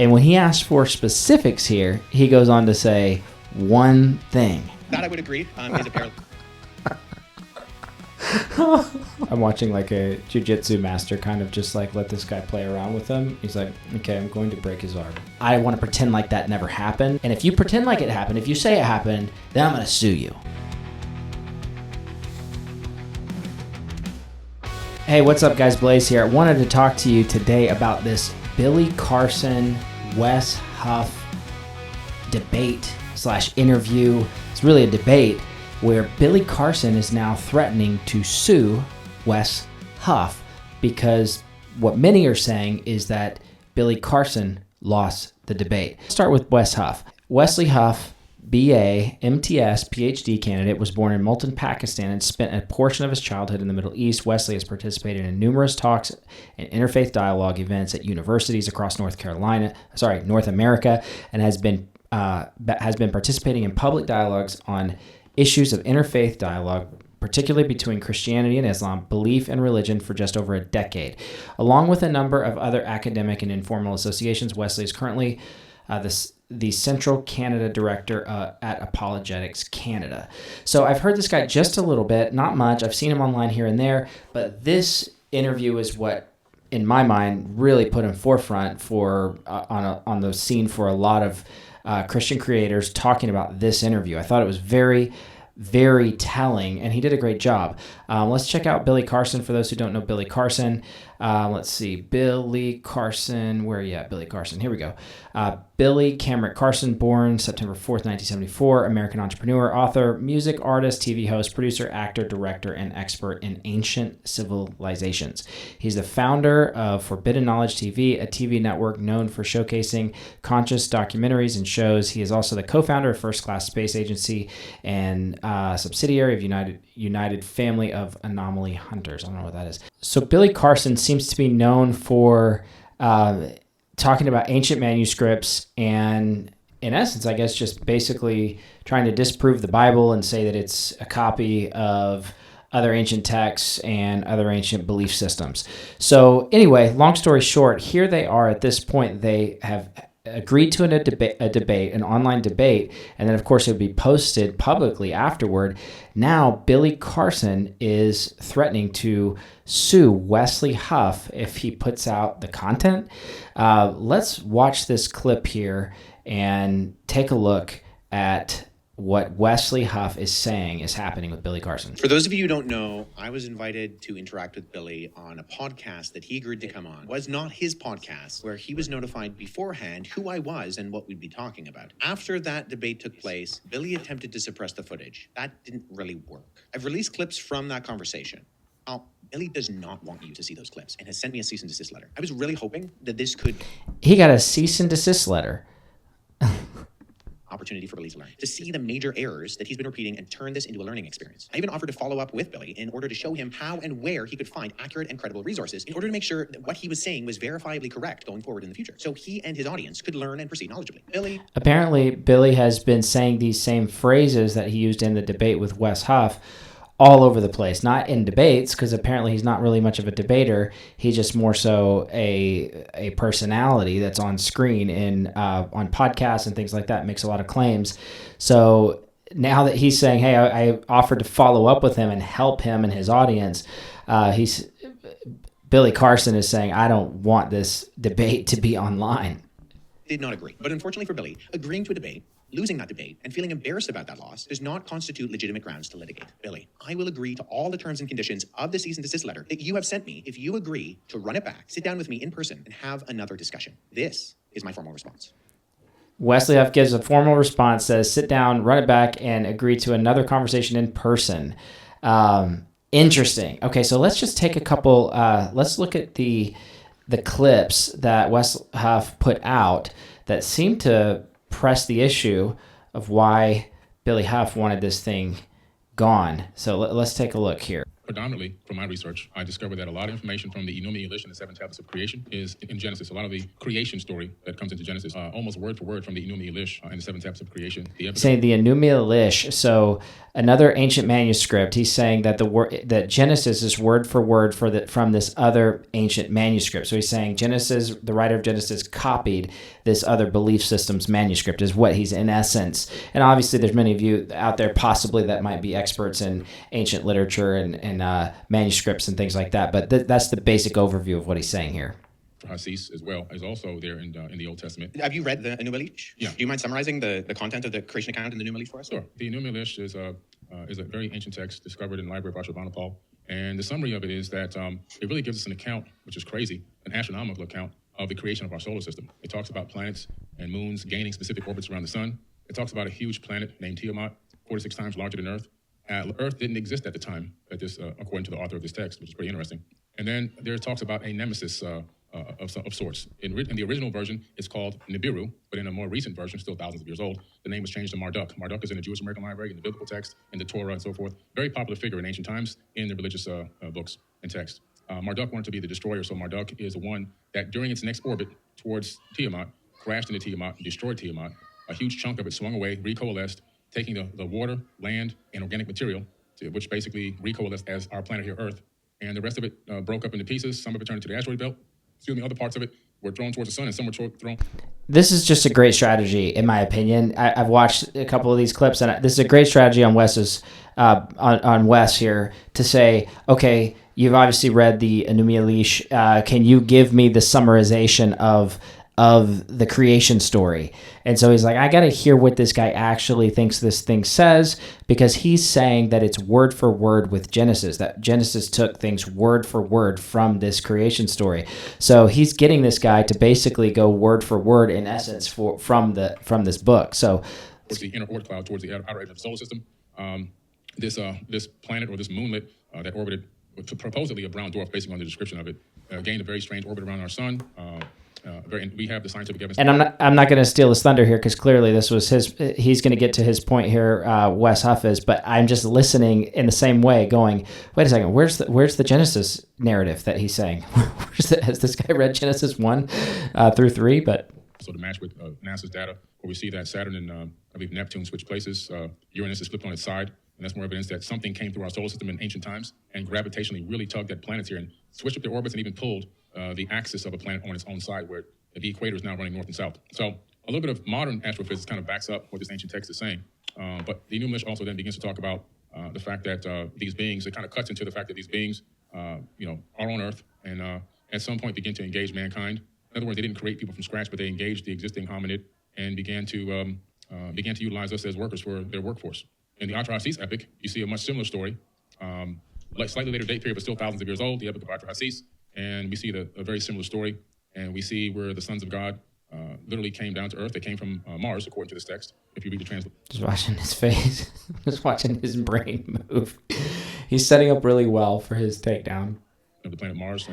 And when he asks for specifics here, he goes on to say one thing. That I would agree is a parallel. I'm watching like a jiu-jitsu master kind of just like let this guy play around with him. He's like, okay, I'm going to break his arm. I want to pretend like that never happened. And if you pretend like it happened, if you say it happened, then I'm going to sue you. Hey, what's up guys? Blaze here. I wanted to talk to you today about this Billy Carson, Wes Huff debate / interview. It's really a debate where Billy Carson is now threatening to sue Wes Huff because what many are saying is that Billy Carson lost the debate. Let's start with Wes Huff. Wesley Huff, BA, MTS, PhD candidate, was born in Multan, Pakistan, and spent a portion of his childhood in the Middle East. Wesley has participated in numerous talks and interfaith dialogue events at universities across North America, and has been participating in public dialogues on issues of interfaith dialogue, particularly between Christianity and Islam, belief and religion, for just over a decade. Along with a number of other academic and informal associations, Wesley is currently the Central Canada Director at Apologetics Canada. So I've heard this guy just a little bit, not much. I've seen him online here and there, but this interview is what, in my mind, really put him forefront for on the scene for a lot of Christian creators talking about this interview. I thought it was very, very telling, and he did a great job. Let's check out Billy Carson for those who don't know Billy Carson. Let's see, Billy Carson, where are you at, Billy Carson? Here we go. Billy Cameron Carson, born September 4th, 1974, American entrepreneur, author, music artist, TV host, producer, actor, director, and expert in ancient civilizations. He's the founder of Forbidden Knowledge TV, a TV network known for showcasing conscious documentaries and shows. He is also the co-founder of First Class Space Agency and subsidiary of United Family of Anomaly Hunters. I don't know what that is. So Billy Carson seems to be known for talking about ancient manuscripts and, in essence, I guess, just basically trying to disprove the Bible and say that it's a copy of other ancient texts and other ancient belief systems. So anyway, long story short, here they are at this point. They have agreed to an online debate, and then of course it would be posted publicly afterward. Now Billy Carson is threatening to sue Wesley Huff if he puts out the content. Let's watch this clip here and take a look at what Wesley Huff is saying is happening with Billy Carson. For those of you who don't know, I was invited to interact with Billy on a podcast that he agreed to come on. It was not his podcast, where he was notified beforehand who I was and what we'd be talking about. After that debate took place, Billy attempted to suppress the footage. That didn't really work. I've released clips from that conversation. Billy does not want you to see those clips and has sent me a cease and desist letter. I was really hoping that this could... He got a cease and desist letter. Opportunity for Billy to learn, to see the major errors that he's been repeating and turn this into a learning experience. I even offered to follow up with Billy in order to show him how and where he could find accurate and credible resources in order to make sure that what he was saying was verifiably correct going forward in the future, so he and his audience could learn and proceed knowledgeably. Apparently, Billy has been saying these same phrases that he used in the debate with Wes Huff all over the place, not in debates, because apparently he's not really much of a debater. He's just more so a personality that's on screen and on podcasts and things like that, makes a lot of claims. So now that he's saying, hey, I offered to follow up with him and help him and his audience, Billy Carson is saying, I don't want this debate to be online. Did not agree. But unfortunately for Billy, agreeing to a debate, losing that debate, and feeling embarrassed about that loss does not constitute legitimate grounds to litigate. Billy, I will agree to all the terms and conditions of the cease and desist letter that you have sent me if you agree to run it back, sit down with me in person, and have another discussion. This is my formal response. Wesley Huff gives a formal response, says, sit down, run it back, and agree to another conversation in person. Interesting. Okay, so let's just take a couple, let's look at the clips that Wes Huff put out that seem to press the issue of why Billy Huff wanted this thing gone. So let's take a look here. predominantly from my research, I discovered that a lot of information from the Enuma Elish and the seven tablets of creation is in Genesis. A lot of the creation story that comes into Genesis, almost word for word from the Enuma Elish and the seven tablets of creation. Saying the Enuma Elish, so another ancient manuscript. He's saying that that Genesis is word for word from this other ancient manuscript. So he's saying Genesis, the writer of Genesis, copied this other belief system's manuscript, is what he's in essence. And obviously, there's many of you out there possibly that might be experts in ancient literature and manuscripts and things like that. But that's the basic overview of what he's saying here. Hasis as well is also there in the Old Testament. Have you read the Enuma Elish? Yeah. Do you mind summarizing the content of the creation account in the Enuma Elish for us? Sure. The Enuma Elish is a very ancient text discovered in the Library of Ashurbanipal. And the summary of it is that it really gives us an account, which is crazy, an astronomical account of the creation of our solar system. It talks about planets and moons gaining specific orbits around the sun. It talks about a huge planet named Tiamat, 46 times larger than Earth. Earth didn't exist at the time, according to the author of this text, which is pretty interesting. And then there talks about a nemesis of sorts. In the original version, it's called Nibiru, but in a more recent version, still thousands of years old, the name was changed to Marduk. Marduk is in the Jewish American Library, in the biblical text, in the Torah, and so forth. Very popular figure in ancient times in the religious books and texts. Marduk wanted to be the destroyer, so Marduk is the one that during its next orbit towards Tiamat, crashed into Tiamat and destroyed Tiamat. A huge chunk of it swung away, recoalesced, taking the water, land, and organic material, which basically recoalesced as our planet here, Earth. And the rest of it broke up into pieces. Some of it turned into the asteroid belt. Other parts of it were thrown towards the sun, and some were thrown. This is just a great strategy, in my opinion. I've watched a couple of these clips, and this is a great strategy on on Wes here to say, okay, you've obviously read the Enuma Elish. Can you give me the summarization of the creation story? And so he's like, I got to hear what this guy actually thinks this thing says, because he's saying that it's word for word with Genesis, that Genesis took things word for word from this creation story. So he's getting this guy to basically go word for word in essence from this book. So towards the inner Oort cloud, towards the outer edge of the solar system, this planet or this moonlet that orbited supposedly a brown dwarf, based on the description of it, gained a very strange orbit around our sun. We have the scientific evidence. And I'm not going to steal his thunder here, because clearly this was he's going to get to his point here, Wes Huff is, but I'm just listening in the same way going, wait a second, where's the Genesis narrative that he's saying? Has this guy read Genesis 1 through 3? But so to match with NASA's data, where we see that Saturn and I believe Neptune switch places, Uranus is flipped on its side, and that's more evidence that something came through our solar system in ancient times and gravitationally really tugged at planets here and switched up their orbits and even pulled the axis of a planet on its own side, where the equator is now running north and south. So a little bit of modern astrophysics kind of backs up what this ancient text is saying. But the Enuma Elish also then begins to talk about the fact that these beings, it kind of cuts into the fact that these beings, are on Earth and at some point begin to engage mankind. In other words, they didn't create people from scratch, but they engaged the existing hominid and began to utilize us as workers for their workforce. In the Atra-Hasis epic, you see a much similar story, slightly later date period, but still thousands of years old, the epic of Atra-Hasis. And we see a very similar story, and we see where the sons of God literally came down to Earth. They came from Mars, according to this text, if you read the translation. Just watching his face, just watching his brain move. He's setting up really well for his takedown. Of the planet Mars.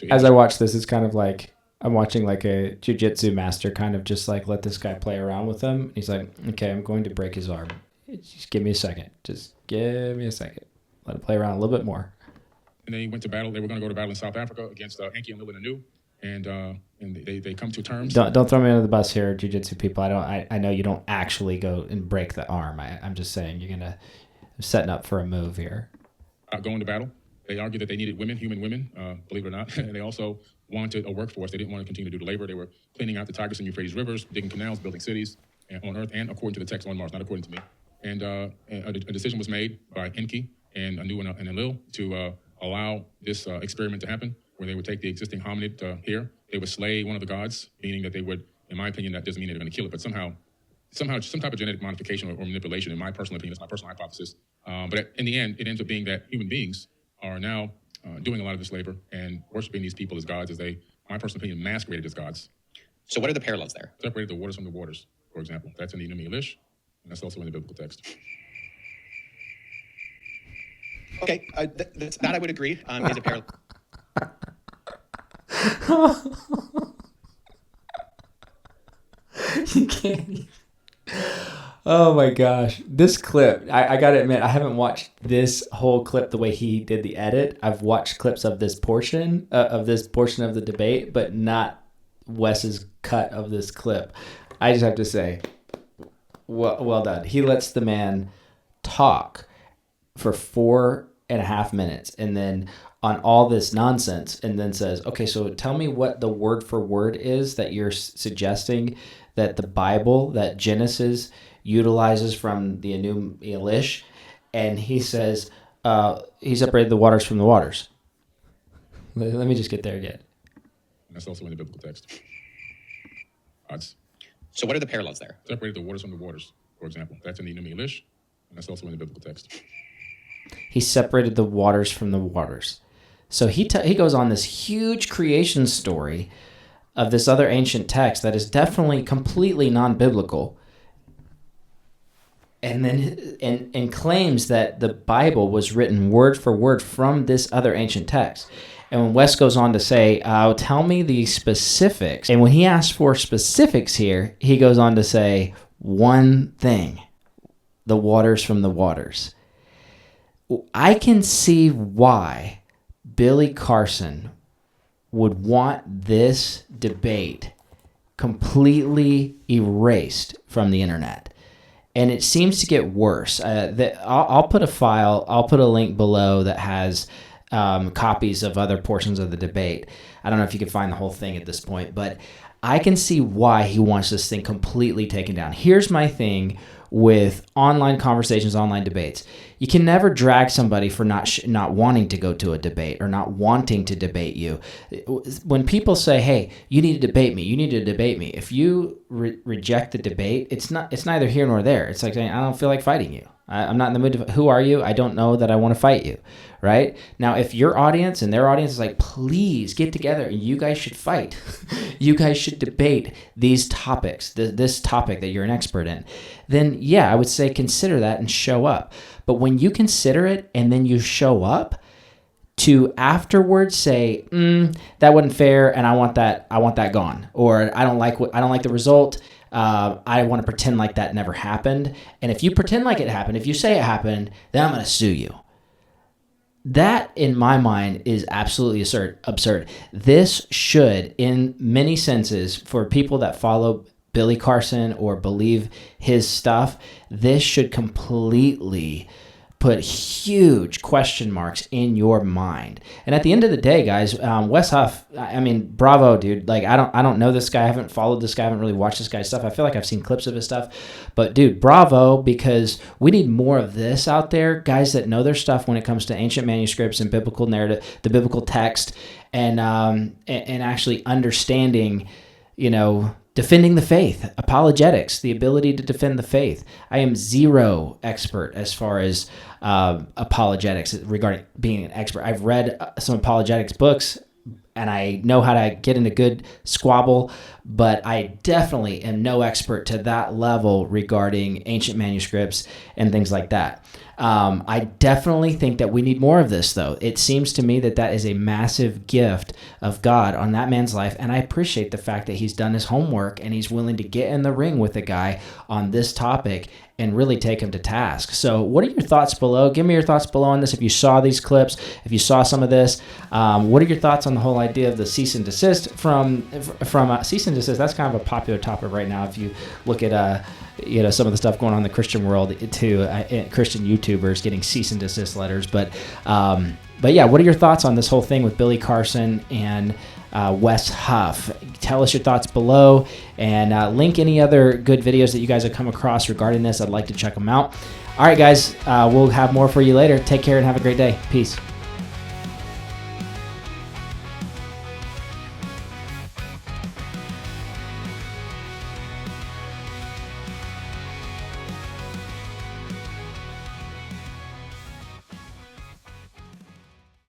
As I watch this, it's kind of like I'm watching like a jiu-jitsu master kind of just like let this guy play around with him. He's like, okay, I'm going to break his arm. Just give me a second. Just give me a second. Let him play around a little bit more. And they went to battle. They were going to go to battle in South Africa against Enki and Lil and Anu, and they come to terms. Don't throw me under the bus here, jiu-jitsu people. I know you don't actually go and break the arm. I'm just saying you're gonna setting up for a move here. Going to battle. They argued that they needed women, human women, believe it or not, and they also wanted a workforce. They didn't want to continue to do the labor. They were cleaning out the Tigris and Euphrates rivers, digging canals, building cities on Earth, and according to the text on Mars, not according to me. And a decision was made by Enki and Anu and Enlil to allow this experiment to happen, where they would take the existing hominid here. They would slay one of the gods, meaning that they would, in my opinion, that doesn't mean they're going to kill it, but somehow some type of genetic modification or manipulation, in my personal opinion, that's my personal hypothesis. But in the end, it ends up being that human beings are now doing a lot of this labor and worshiping these people as gods, as they, my personal opinion, masqueraded as gods. So what are the parallels there? Separated the waters from the waters, for example. That's in the Enuma Elish, and that's also in the biblical text. Okay, that I would agree is a parallel. You can't. Oh my gosh. This clip, I got to admit, I haven't watched this whole clip the way he did the edit. I've watched clips of this portion of the debate, but not Wes's cut of this clip. I just have to say, well done. He lets the man talk for 4.5 minutes and then on all this nonsense and then says, okay, so tell me what the word for word is that you're suggesting that the Bible, that Genesis utilizes from the Enum Elish. And he says, he separated the waters from the waters. Let me just get there again. That's also in the biblical text. So what are the parallels there? Separated the waters from the waters, for example. That's in the Enum Elish, and that's also in the biblical text. He separated the waters from the waters. So he goes on this huge creation story of this other ancient text that is definitely completely non-biblical, and then and claims that the Bible was written word for word from this other ancient text. And when Wes goes on to say, tell me the specifics, and when he asks for specifics here, he goes on to say one thing: the waters from the waters. I can see why Billy Carson would want this debate completely erased from the internet. And it seems to get worse. I'll put a link below that has copies of other portions of the debate. I don't know if you can find the whole thing at this point, but I can see why he wants this thing completely taken down. Here's my thing with online conversations, online debates. You can never drag somebody for not wanting to go to a debate or not wanting to debate you. When people say, "Hey, you need to debate me," if you reject the debate, it's neither here nor there. It's like saying, "I don't feel like fighting you. I'm not in the mood to. Who are you? I don't know that I want to fight you." Right? Now, if your audience and their audience is like, "Please get together and you guys should fight. You guys should debate these topics, this topic that you're an expert in," then yeah, I would say consider that and show up. But when you consider it and then you show up to afterwards say, that wasn't fair and I want that gone, or I don't like the result. I want to pretend like that never happened. And if you pretend like it happened, if you say it happened, then I'm going to sue you. That, in my mind, is absolutely absurd. This should, in many senses, for people that follow Billy Carson or believe his stuff, this should completely put huge question marks in your mind. And at the end of the day, guys, Wes Huff, I mean, bravo, dude. Like, I don't know this guy. I haven't followed this guy. I haven't really watched this guy's stuff. I feel like I've seen clips of his stuff. But, dude, bravo, because we need more of this out there. Guys that know their stuff when it comes to ancient manuscripts and biblical narrative, the biblical text, and actually understanding, defending the faith, apologetics, the ability to defend the faith. I am zero expert as far as apologetics regarding being an expert. I've read some apologetics books and I know how to get in a good squabble, but I definitely am no expert to that level regarding ancient manuscripts and things like that. I definitely think that we need more of this, though. It seems to me that is a massive gift of God on that man's life, and I appreciate the fact that he's done his homework and he's willing to get in the ring with a guy on this topic and really take him to task. So what are your thoughts below? Give me your thoughts below on this. If you saw these clips, if you saw some of this, what are your thoughts on the whole idea of the cease and desist from cease and desist? That's kind of a popular topic right now. If you look at some of the stuff going on in the Christian world too, Christian YouTubers getting cease and desist letters. But yeah, what are your thoughts on this whole thing with Billy Carson and Wes Huff? Tell us your thoughts below, and link any other good videos that you guys have come across regarding this. I'd like to check them out. All right, guys, we'll have more for you later. Take care and have a great day. Peace.